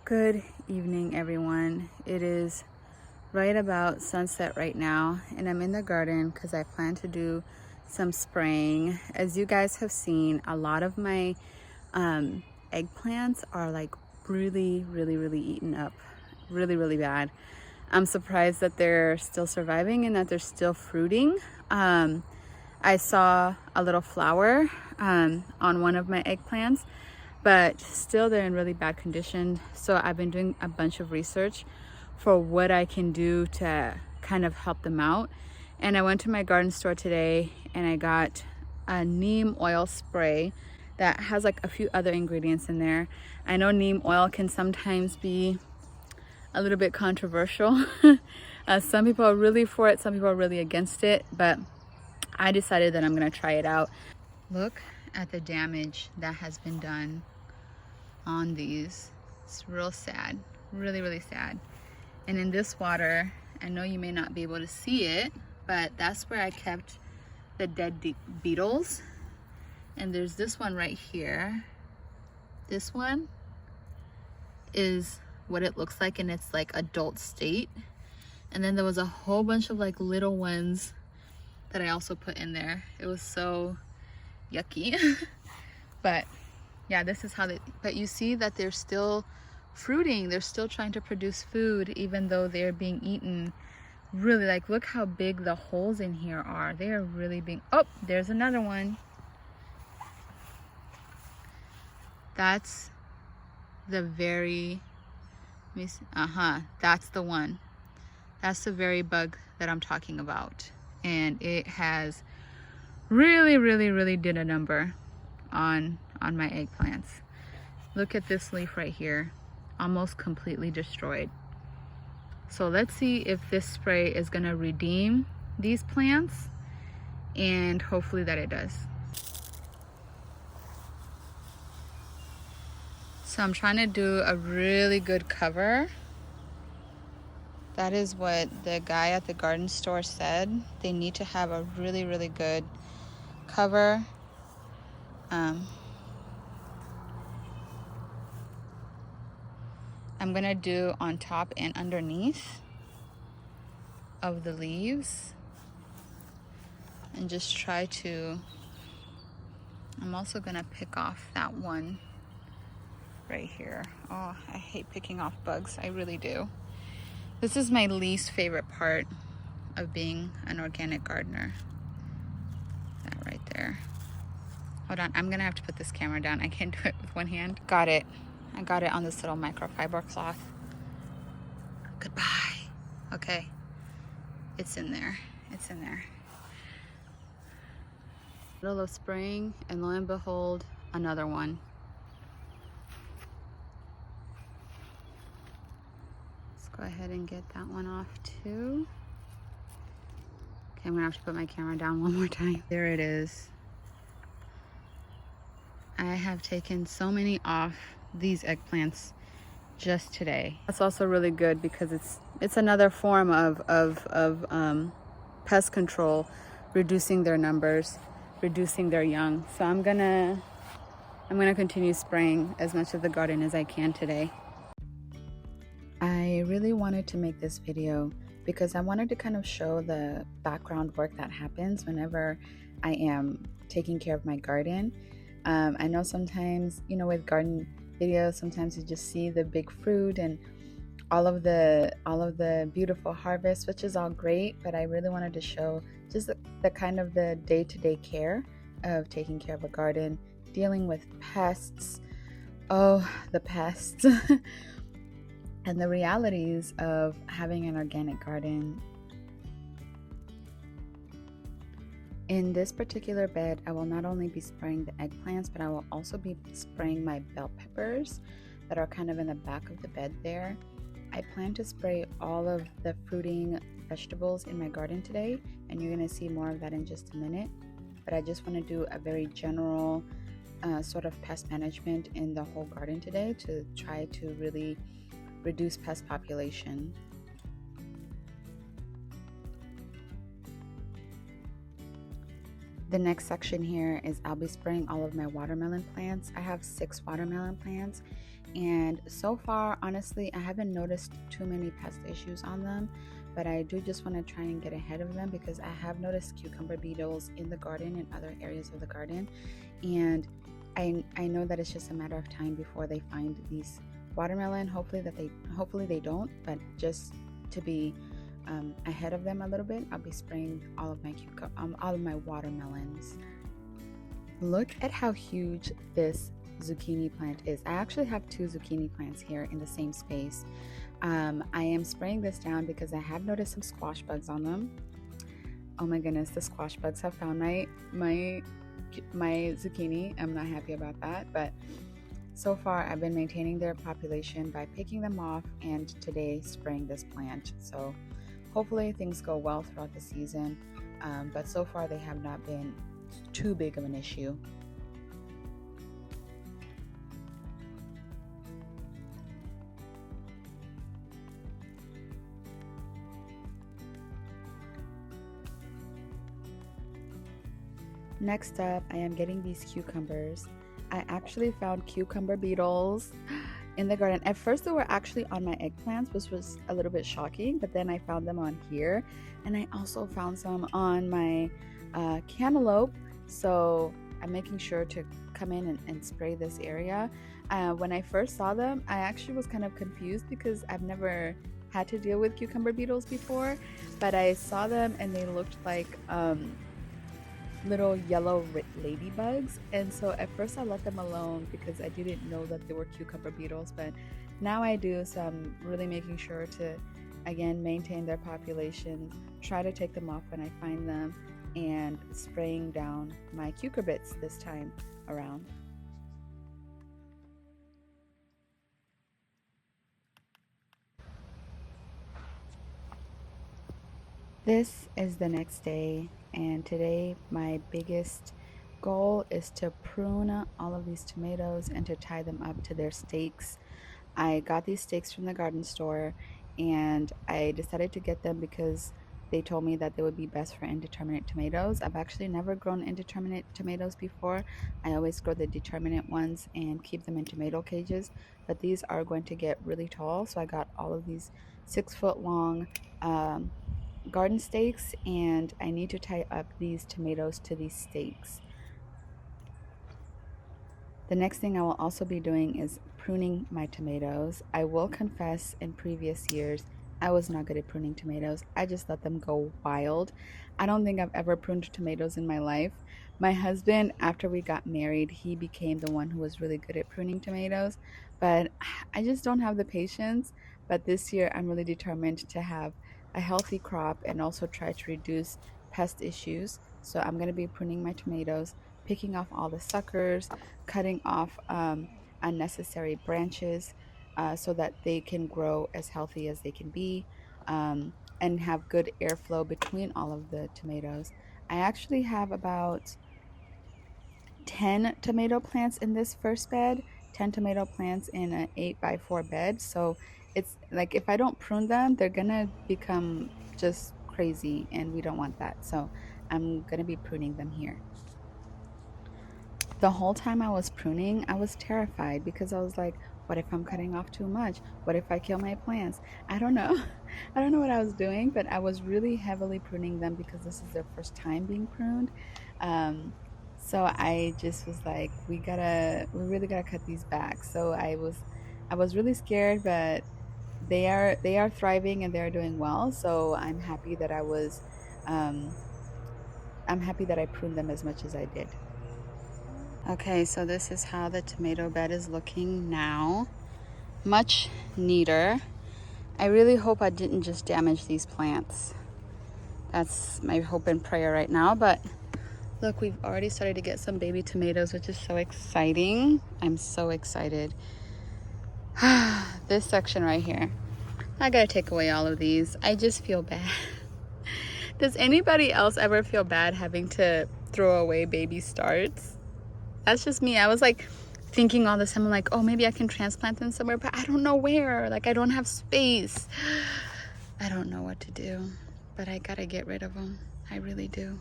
Good evening, everyone. It is right about sunset right now, and I'm in the garden because I plan to do some spraying. As you guys have seen, a lot of my eggplants are like really eaten up, really bad. I'm surprised that they're still surviving and that they're still fruiting. I saw a little flower on one of my eggplants, but still they're in really bad condition. So I've been doing a bunch of research for what I can do to kind of help them out. And I went to my garden store today and I got a neem oil spray that has like a few other ingredients in there. I know neem oil can sometimes be a little bit controversial. Some people are really for it, some people are really against it, but I decided that I'm gonna try it out. Look at the damage that has been done on these. It's real sad, really sad. And in this water, I know you may not be able to see it, but that's where I kept the dead beetles. And there's this one right here. This one is what it looks like in its like adult state. And then there was a whole bunch of like little ones that I also put in there. It was so yucky. But yeah, this is how but you see that they're still fruiting. They're still trying to produce food even though they're being eaten. Really, like, look how big the holes in here are. They are really big. Oh, there's another one. That's the very, that's the one. That's the very bug that I'm talking about. And it has really did a number on my eggplants. Look at this leaf right here, almost completely destroyed. So let's see if this spray is gonna redeem these plants, and hopefully that it does. So I'm trying to do a really good cover. That is what the guy at the garden store said. They need to have a really good cover. I'm gonna do on top and underneath of the leaves and just try to, I'm also gonna pick off that one right here. Oh, I hate picking off bugs, I really do. This is my least favorite part of being an organic gardener. That right there. Hold on, I'm gonna have to put this camera down. I can't do it with one hand. Got it. I got it on this little microfiber cloth. Goodbye. Okay, it's in there. It's in there. Middle of spring, and lo and behold, another one. Let's go ahead and get that one off too. Okay, I'm gonna have to put my camera down one more time. There it is. I have taken so many off these eggplants just today. That's also really good because it's another form of pest control, reducing their numbers, reducing their young. So I'm gonna continue spraying as much of the garden as I can today. I really wanted to make this video because I wanted to kind of show the background work that happens whenever I am taking care of my garden. I know sometimes, you know, with garden videos, sometimes you just see the big fruit and all of the beautiful harvest, which is all great, but I really wanted to show just the kind of the day-to-day care of taking care of a garden, dealing with pests. Oh, the pests. And the realities of having an organic garden. In this particular bed, I will not only be spraying the eggplants, but I will also be spraying my bell peppers that are kind of in the back of the bed there. I plan to spray all of the fruiting vegetables in my garden today, and you're going to see more of that in just a minute. But I just want to do a very general sort of pest management in the whole garden today to try to really reduce pest population. The next section here is I'll be spraying all of my watermelon plants. I have 6 watermelon plants, And so far, honestly, I haven't noticed too many pest issues on them, but I do just want to try and get ahead of them because I have noticed cucumber beetles in the garden and other areas of the garden. And I know that it's just a matter of time before they find these watermelon. Hopefully they don't, but just to be ahead of them a little bit, I'll be spraying all of my watermelons. Look at how huge this zucchini plant is. I actually have 2 zucchini plants here in the same space. I am spraying this down because I have noticed some squash bugs on them. Oh my goodness, the squash bugs have found my zucchini. I'm not happy about that, but so far I've been maintaining their population by picking them off and today spraying this plant. So hopefully things go well throughout the season, but so far they have not been too big of an issue. Next up, I am getting these cucumbers. I actually found cucumber beetles in the garden. At first they were actually on my eggplants, which was a little bit shocking, but then I found them on here, and I also found some on my cantaloupe. So I'm making sure to come in and spray this area. When I first saw them, I actually was kind of confused because I've never had to deal with cucumber beetles before, but I saw them and they looked like little yellow ladybugs, and so at first I let them alone because I didn't know that they were cucumber beetles, but now I do. So I'm really making sure to again maintain their populations, try to take them off when I find them, and spraying down my cucurbits this time around. This is the next day, and today my biggest goal is to prune all of these tomatoes and to tie them up to their stakes. I got these stakes from the garden store, and I decided to get them because they told me that they would be best for indeterminate tomatoes. I've actually never grown indeterminate tomatoes before. I always grow the determinate ones and keep them in tomato cages, but these are going to get really tall, so I got all of these 6-foot long garden stakes, and I need to tie up these tomatoes to these stakes. The next thing I will also be doing is pruning my tomatoes. I will confess, in previous years, I was not good at pruning tomatoes. I just let them go wild. I don't think I've ever pruned tomatoes in my life. My husband, after we got married, he became the one who was really good at pruning tomatoes, but I just don't have the patience. But this year, I'm really determined to have a healthy crop and also try to reduce pest issues. So I'm going to be pruning my tomatoes, picking off all the suckers, cutting off unnecessary branches so that they can grow as healthy as they can be, and have good airflow between all of the tomatoes. I actually have about 10 tomato plants in this first bed, 10 tomato plants in an 8x4 bed. So it's like if I don't prune them, they're gonna become just crazy, and we don't want that. So I'm gonna be pruning them here. The whole time I was pruning, I was terrified because I was like, what if I'm cutting off too much? What if I kill my plants? I don't know. I don't know what I was doing, but I was really heavily pruning them because this is their first time being pruned. So I just was like, we really gotta cut these back. So I was really scared, but they are thriving and they're doing well. So I'm happy that I'm happy that I pruned them as much as I did. Okay, so this is how the tomato bed is looking now. Much neater. I really hope I didn't just damage these plants. That's my hope and prayer right now. But look, we've already started to get some baby tomatoes, which is so exciting. I'm so excited. This section right here, I gotta take away all of these. I just feel bad. Does anybody else ever feel bad having to throw away baby starts? That's just me. I was like thinking all this time, I'm like, oh, maybe I can transplant them somewhere, but I don't know where. Like, I don't have space. I don't know what to do, but I gotta get rid of them. I really do.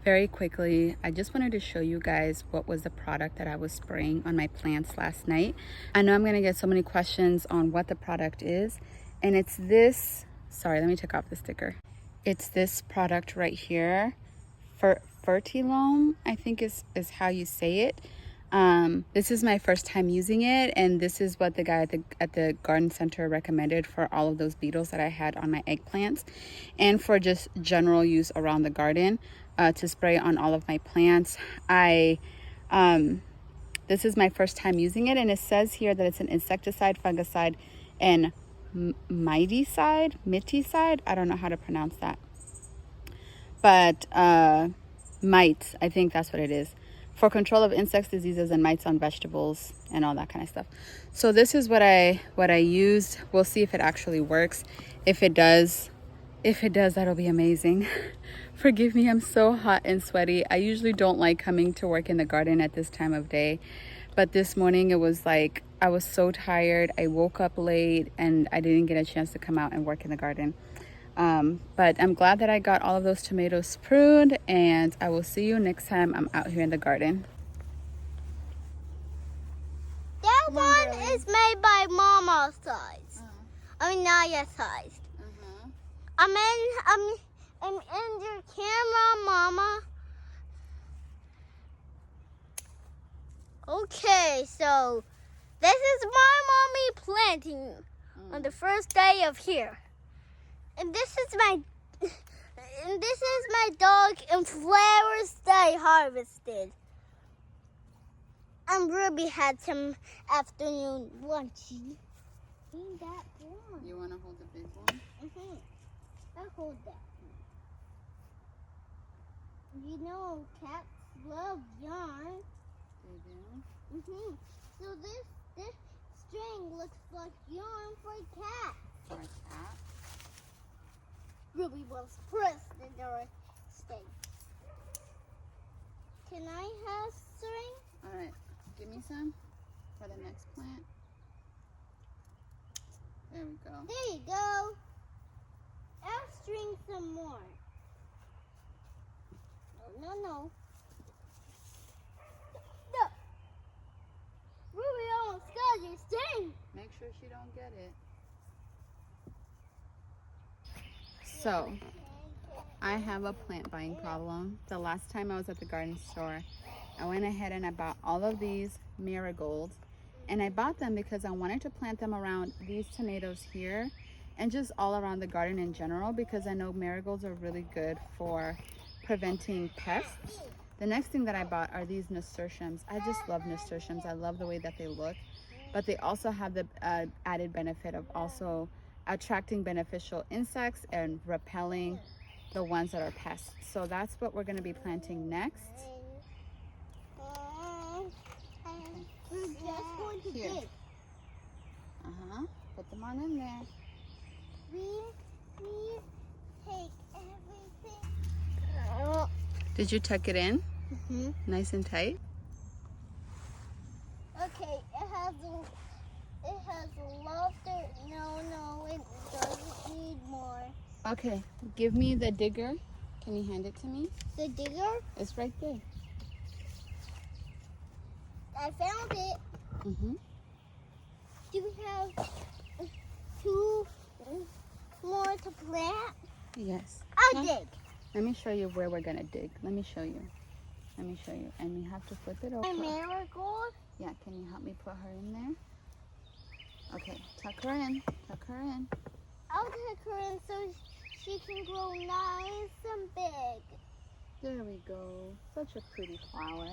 very quickly, I just wanted to show you guys what was the product that I was spraying on my plants last night. I know I'm gonna get so many questions on what the product is, and it's this, sorry, let me take off the sticker. It's this product right here, Fertilome, I think is how you say it. This is my first time using it, and this is what the guy at the garden center recommended for all of those beetles that I had on my eggplants, and for just general use around the garden, to spray on all of my plants. This is my first time using it, and it says here that it's an insecticide, fungicide, and miticide. I don't know how to pronounce that, but mites, I think that's what it is, for control of insects, diseases, and mites on vegetables and all that kind of stuff. So this is what I used. We'll see if it actually works. If it does, that'll be amazing. Forgive me, I'm so hot and sweaty. I usually don't like coming to work in the garden at this time of day, but this morning it was like I was so tired. I woke up late and I didn't get a chance to come out and work in the garden. But I'm glad that I got all of those tomatoes pruned, and I will see you next time I'm out here in the garden. That one is made by Mama's size. I mean Naya's size. I'm in your camera, Mama. Okay, so this is my mommy planting on the first day of here. And this is my dog and flowers that I harvested. And Ruby had some afternoon lunchy. Ain't that one? You want to hold the big one? I'll hold that. You know, cats love yarn. They do? So this string looks like yarn for a cat. For a cat? Ruby was pressed in her state. Can I have string? All right, give me some for the next plant. There we go. There you go. I'll string some more. No. No. Ruby almost got your string. Make sure she don't get it. So, I have a plant buying problem. The last time I was at the garden store, I went ahead and I bought all of these marigolds, and I bought them because I wanted to plant them around these tomatoes here and just all around the garden in general, because I know marigolds are really good for preventing pests. The next thing that I bought are these nasturtiums. I just love nasturtiums. I love the way that they look, but they also have the added benefit of also attracting beneficial insects and repelling the ones that are pests. So that's what we're going to be planting next. We're just going to dig. Put them on in there. We take everything. Did you tuck it in? Nice and tight? Okay, it has a lot of, no, it doesn't need more. Okay, give me the digger. Can you hand it to me? The digger? It's right there. I found it. Do we have 2 more to plant? Yes. I'll dig. Let me show you where we're gonna dig. Let me show you. And you have to flip it over. My marigold? Yeah, can you help me put her in there? Okay, tuck her in. I'll tuck her in so she can grow nice and big. There we go. Such a pretty flower.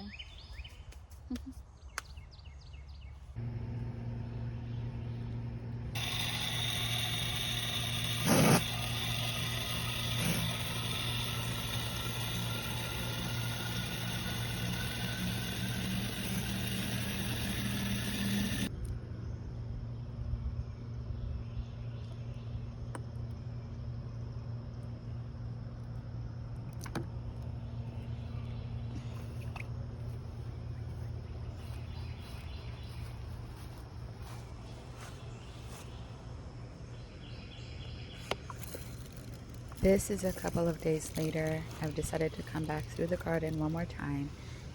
This is a couple of days later. I've decided to come back through the garden one more time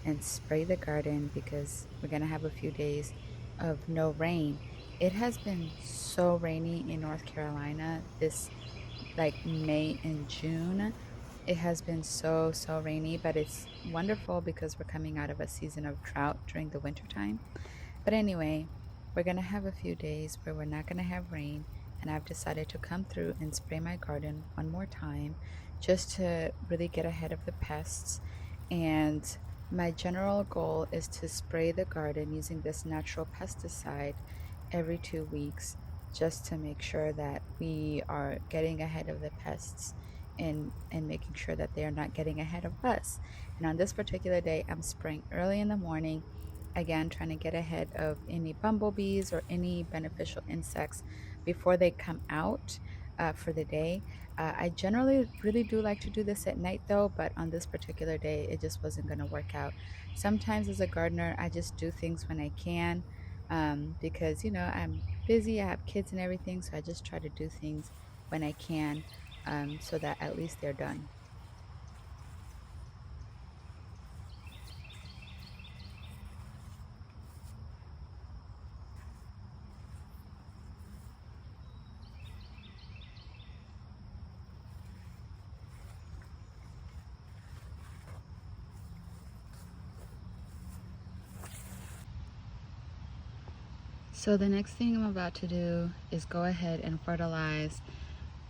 and spray the garden because we're gonna have a few days of no rain. It has been so rainy in North Carolina this like May and June. It has been so rainy, but it's wonderful because we're coming out of a season of drought during the winter time. But anyway, we're gonna have a few days where we're not gonna have rain, and I've decided to come through and spray my garden one more time just to really get ahead of the pests. And my general goal is to spray the garden using this natural pesticide every 2 weeks just to make sure that we are getting ahead of the pests and making sure that they are not getting ahead of us. And on this particular day, I'm spraying early in the morning, again trying to get ahead of any bumblebees or any beneficial insects before they come out for the day. I generally really do like to do this at night though, but on this particular day it just wasn't going to work out. Sometimes as a gardener I just do things when I can, because I'm busy, I have kids and everything, so I just try to do things when I can, so that at least they're done. So the next thing I'm about to do is go ahead and fertilize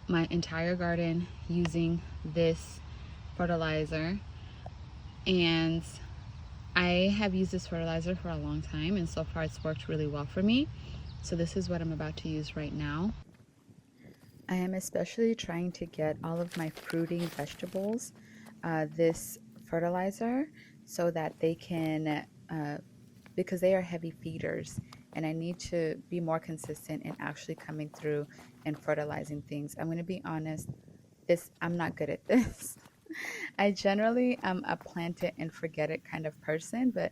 my entire garden using this fertilizer. And I have used this fertilizer for a long time, and so far it's worked really well for me. So this is what I'm about to use right now. I am especially trying to get all of my fruiting vegetables this fertilizer so that they can, because they are heavy feeders, and I need to be more consistent in actually coming through and fertilizing things. I'm going to be honest, I'm not good at this. I generally am a plant it and forget it kind of person, but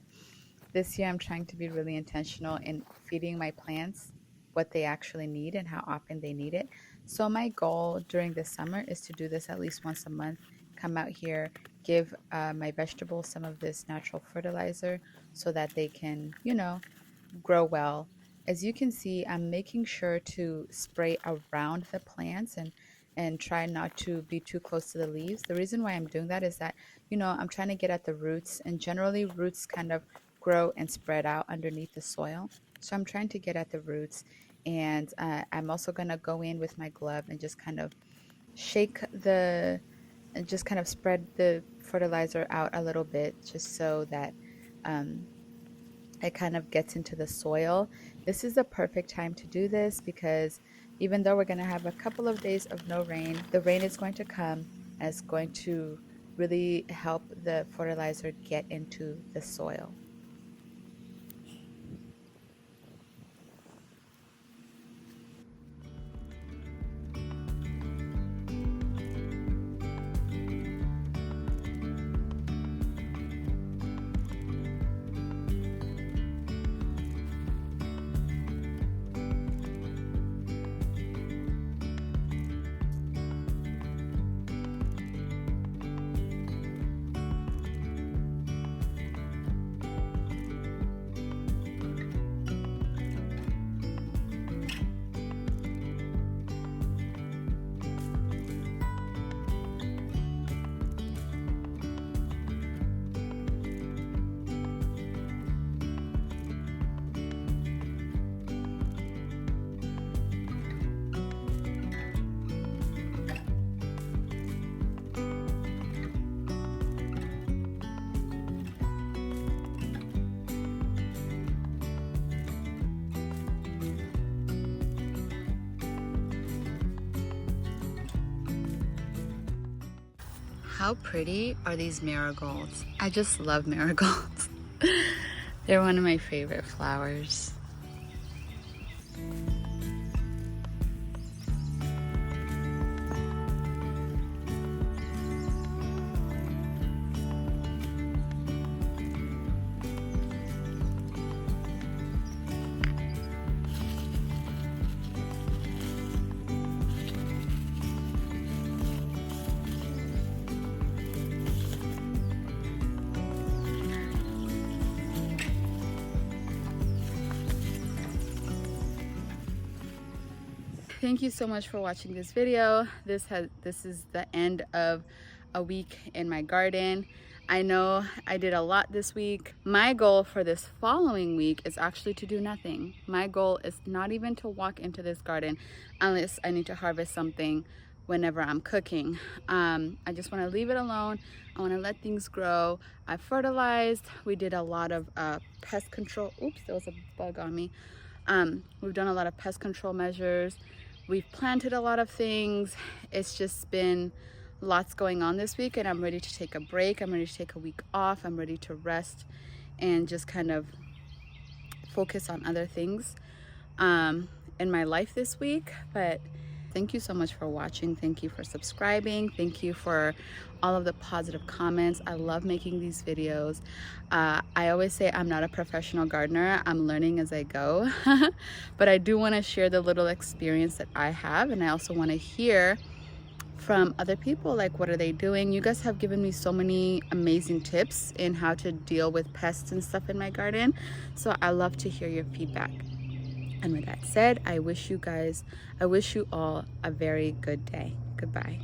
this year I'm trying to be really intentional in feeding my plants what they actually need and how often they need it. So my goal during the summer is to do this at least once a month. Come out here, give my vegetables some of this natural fertilizer so that they can, grow well. As you can see, I'm making sure to spray around the plants and try not to be too close to the leaves. The reason why I'm doing that is that, I'm trying to get at the roots, and generally roots kind of grow and spread out underneath the soil. So I'm trying to get at the roots, and I'm also going to go in with my glove and just kind of and just kind of spread the fertilizer out a little bit just so that it kind of gets into the soil. This is the perfect time to do this because even though we're going to have a couple of days of no rain, the rain is going to come and it's going to really help the fertilizer get into the soil. How pretty are these marigolds? I just love marigolds. They're one of my favorite flowers. thank you so much for watching this video. This is the end of a week in my garden. I know I did a lot this week. My goal for this following week is actually to do nothing. My goal is not even to walk into this garden unless I need to harvest something whenever I'm cooking. I just want to leave it alone. I want to let things grow. I fertilized. We did a lot of pest control. Oops, there was a bug on me. We've done a lot of pest control measures. We've planted a lot of things. It's just been lots going on this week, and I'm ready to take a break. I'm ready to take a week off. I'm ready to rest and just kind of focus on other things in my life this week. But thank you so much for watching. Thank you for subscribing. Thank you for all of the positive comments. I love making these videos. I always say I'm not a professional gardener. I'm learning as I go. But I do want to share the little experience that I have, and I also want to hear from other people, like what are they doing. You guys have given me so many amazing tips in how to deal with pests and stuff in my garden, so I love to hear your feedback. And with that said, I wish you all a very good day. Goodbye.